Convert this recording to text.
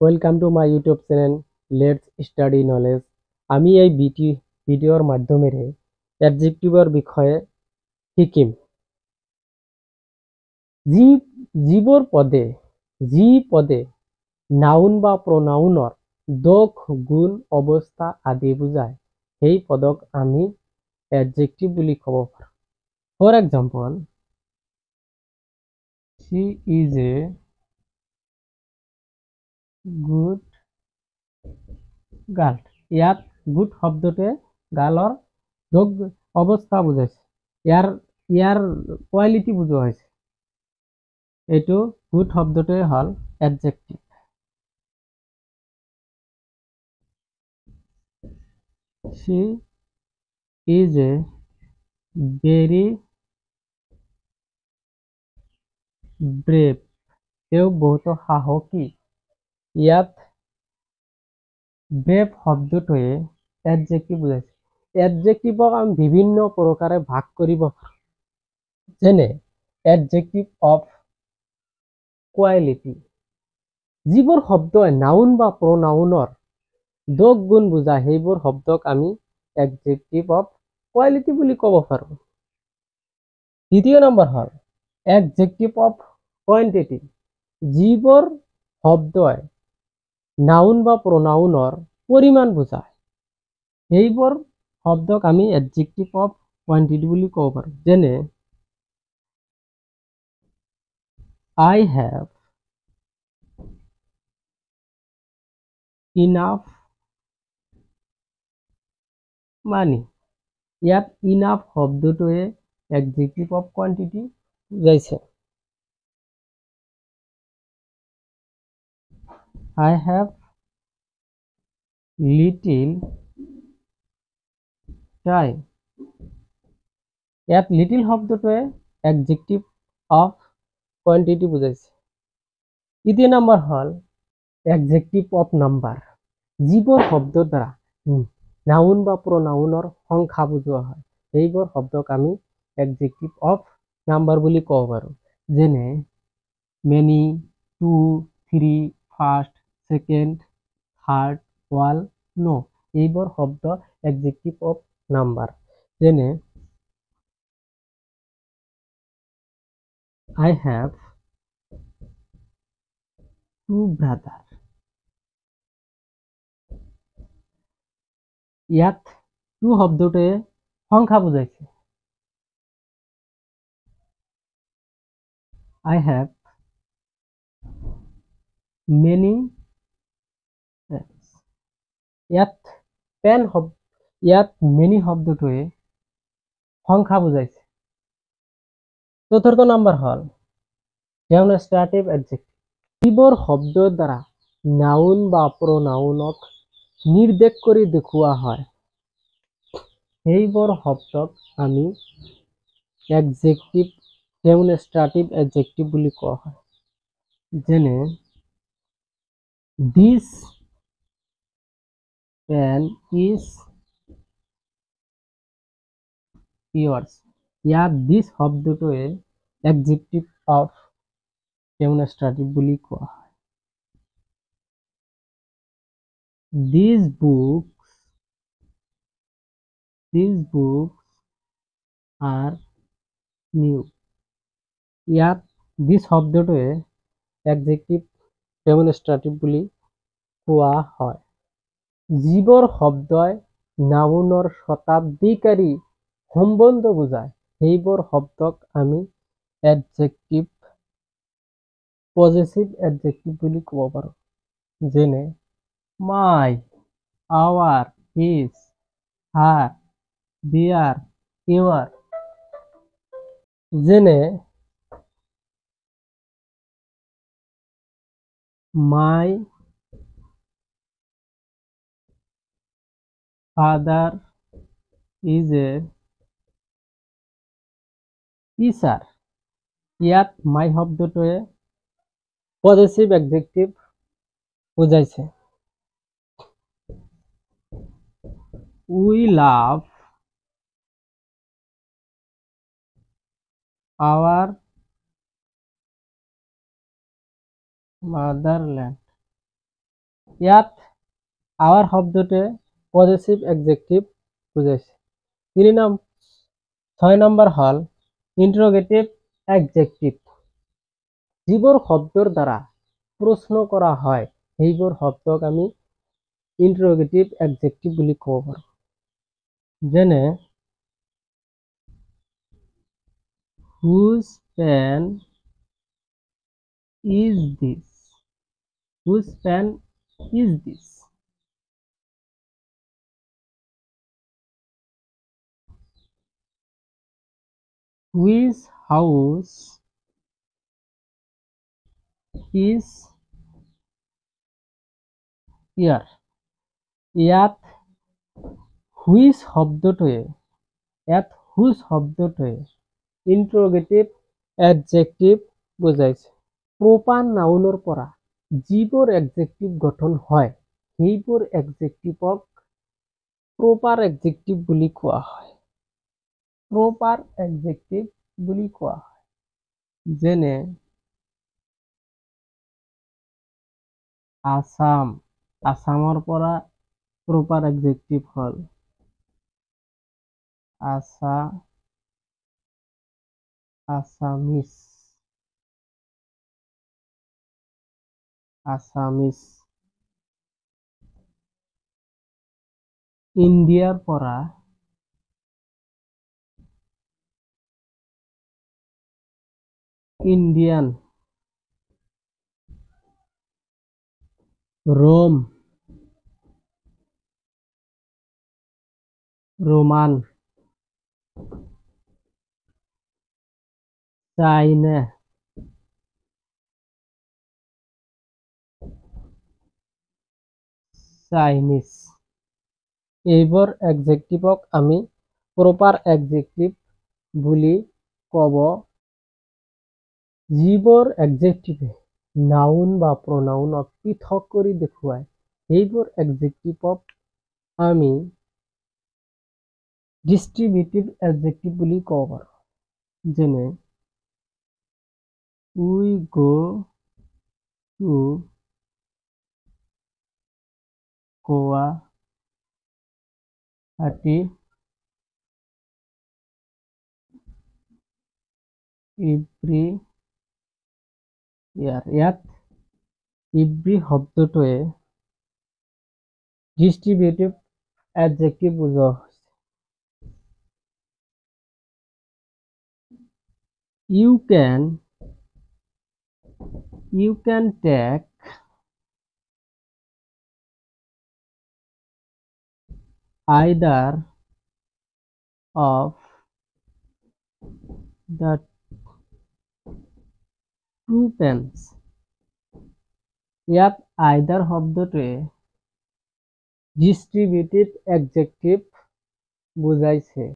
Welcome to my YouTube channel let's study knowledge. আমি এই ভিডিওর মাধ্যমে অ্যাডজেক্টিভৰ বিষয়ে শিকিম। যি পদে নাউন বা প্ৰনাউনৰ দোষ, গুণ, অৱস্থা আদি বুজায় সেই পদক আমি এডজেক্টিভ বুলি ক'ব পাৰোঁ। For example, she is a good girl. ইয়াত গুড শব্দটোৱে গাৰ্লৰ যোগ অৱস্থা বুজাইছে, ইয়াৰ কোৱালিটি বুজোৱা হৈছে। এইটো গুড শব্দটোৱে হ'ল adjective. She is a very brave। তেওঁ বহুতো সাহসী। ইয়াত ব্ৰেভ শব্দটোৱে এডজেক্টিভ বুজাইছে। এডজেক্টিভক আমি বিভিন্ন প্ৰকাৰে ভাগ কৰিব পাৰোঁ, যেনে এডজেক্টিভ অফ কোৱালিটি। যিবোৰ শব্দই নাউন বা প্ৰনাউনৰ দোষ, গুণ বুজায় সেইবোৰ শব্দক আমি এডজেক্টিভ অফ কোৱালিটি বুলি ক'ব পাৰোঁ। দ্বিতীয় নম্বৰ হ'ল এডজেক্টিভ অফ কোৱান্টিটি। যিবোৰ শব্দই নাউন বা প্ৰনাউনৰ পৰিমাণ বুজায় সেইবোৰ শব্দক আমি এডজেক্টিভ অফ কোৱান্টিটি বুলি ক'ব পাৰোঁ। যেনে I have enough money। ইয়াত ইনাফ শব্দটোৱে এডজেক্টিভ অফ কোৱান্টিটি বুজাইছে। I have little time। ইয়াত লিটিল শব্দটোৱে এডজেক্টিভ অফ কোৱান্টিটি বুজাইছে। তৃতীয় নম্বৰ হ'ল এডজেক্টিভ অফ নাম্বাৰ। যিবোৰ শব্দৰ দ্বাৰা নাউন বা প্ৰনাউনৰ সংখ্যা বুজোৱা হয় সেইবোৰ শব্দক আমি এডজেক্টিভ অফ নাম্বাৰ বুলি ক'ব পাৰোঁ। যেনে many, two, three, first, second, third, whole, no. এইবোৰ শব্দ এডজেক্টিভ অফ নাম্বাৰ। যেনে I have two brothers। ইয়াত টু শব্দটোৱে সংখ্যা বুজাইছে। I have many pens। ইয়াত মেনি শব্দটোৱে সংখ্যা বুজাইছে। চতুৰ্থ নম্বৰ হ'ল ডেমনষ্ট্ৰেটিভ এডজেক্টিভ। যিবোৰ শব্দৰ দ্বাৰা নাউন বা প্ৰনাউনক নিৰ্দেশ কৰি দেখুওৱা হয় সেইবোৰ শব্দক আমি ডেমনষ্ট্ৰেটিভ এডজেক্টিভ বুলি কোৱা হয়। যেনে দিছ পেন ইজ yours। ইয়াত দিছ শব্দটোৱে এডজেক্টিভ অফ ডেমনষ্ট্ৰেটিভ বুলি কোৱা হয়। These books are new। ইয়াত দিছ শব্দটোৱে এডজেক্টিভ ডেমনষ্ট্ৰেটিভ বুলি কোৱা হয়। যিবোৰ শব্দই নাউনৰ শতাব্দীকাৰী সম্বন্ধ বুজায় সেইবোৰ শব্দক আমি এডজেক্টিভ পজেচিভ এডজেক্টিভ বুলি ক'ব পাৰোঁ। যেনে my, our, his, her, their, your. যেনে my father is a teacher. ইয়াত মাই শব্দটোৱে পজেচিভ এডজেক্টিভ বুজাইছে। We love our motherland. ইয়াত আৱাৰ শব্দটোৱে পজেচিভ এডজেক্টিভ বুজাইছে। 6 নম্বৰ হল ইন্টাৰগেটিভ এডজেক্টিভ। যিবোৰ শব্দৰ দ্বাৰা প্ৰশ্ন কৰা হয় সেইবোৰ শব্দক আমি ইন্টাৰগেটিভ এডজেক্টিভ বুলি ক'ব পাৰোঁ। যেনে whose pen is this? Whose pen is this? Whose house is here? ইয়াত which শব্দটোৱে ইন্টাৰগেটিভ এডজেক্টিভ বুজাইছে। প্ৰপাৰ নাউনৰ পৰা যিবোৰ এডজেক্টিভ গঠন হয় সেইবোৰ এডজেক্টিভক প্ৰপাৰ এডজেক্টিভ বুলি কোৱা হয়। প্ৰপাৰ এডজেক্টিভ বুলি কোৱা হয়। যেনে আসাম, আসামৰ পৰা প্ৰপাৰ এডজেক্টিভ হল আসামিজ। ইণ্ডিয়াৰ পৰা Indian. Rome, Roman. China, Chinese. এইবোৰ এডজেক্টিভক আমি প্ৰপাৰ এডজেক্টিভ বুলি ক'ব। যিবোৰ এডজেক্টিভে নাউন বা প্ৰনাউনক পৃথক কৰি দেখুৱায় সেইবোৰ এডজেক্টিভক আমি ডিস্ট্ৰিবিউটিভ এডজেক্টিভ বুলি ক'ব পাৰোঁ। যেনে we go to Guwahati every year। ইয়াত every শব্দটোৱে ডিস্ট্ৰিবিউটিভ এডজেক্টিভ বুজোৱা হৈছে। You can take either of the two pens। ইয়াত either শব্দটোৱে ডিস্ট্ৰিবিউটিভ এডজেক্টিভ বুজাইছে।